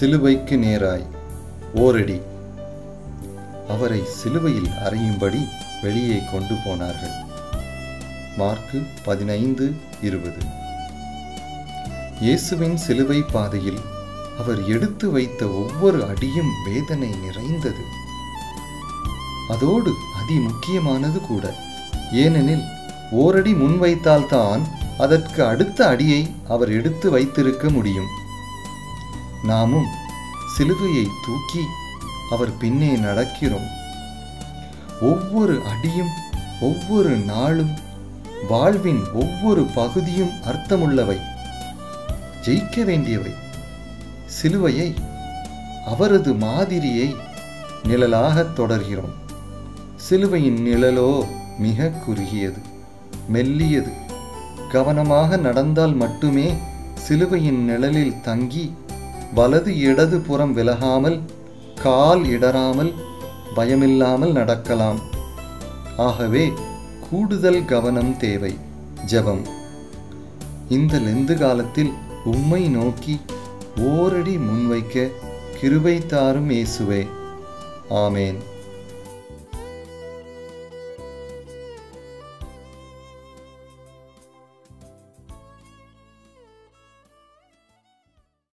சிலுவைக்கு நேராய் ஓரடி. அவரை சிலுவையில் அறையும்படி வெளியே கொண்டு போனார்கள். மார்க்கு 15:20. இயேசுவின் சிலுவை பாதையில் அவர் எடுத்து வைத்த ஒவ்வொரு அடியும் வேதனை நிறைந்தது. அதோடு முக்கியமானது கூட. ஏனெனில் ஓரடி முன்வைத்தால்தான் அதற்கு அடுத்த அடியை அவர் எடுத்து வைத்திருக்க முடியும். நாமும் சிலுவையை தூக்கி அவர் பின்னே நடக்கிறோம். ஒவ்வொரு அடியும் ஒவ்வொரு நாளும் வாழ்வின் ஒவ்வொரு பகுதியும் அர்த்தமுள்ளவை, ஜெயிக்க வேண்டியவை. சிலுவையை, அவரது மாதிரியை நிழலாக தொடர்கிறோம். சிலுவையின் நிழலோ மிக குறுகியது, மெல்லியது. கவனமாக நடந்தால் மட்டுமே சிலுவையின் நிழலில் தங்கி வலது இடது புறம் விலகாமல், கால் இடராமல், பயமில்லாமல் நடக்கலாம். ஆகவே கூடுதல் கவனம் தேவை. ஜெபம். இந்த லெந்து காலத்தில் உம்மை நோக்கி ஓரடி முன்வைக்க கிருபை தாரும் இயேசுவே. ஆமேன்.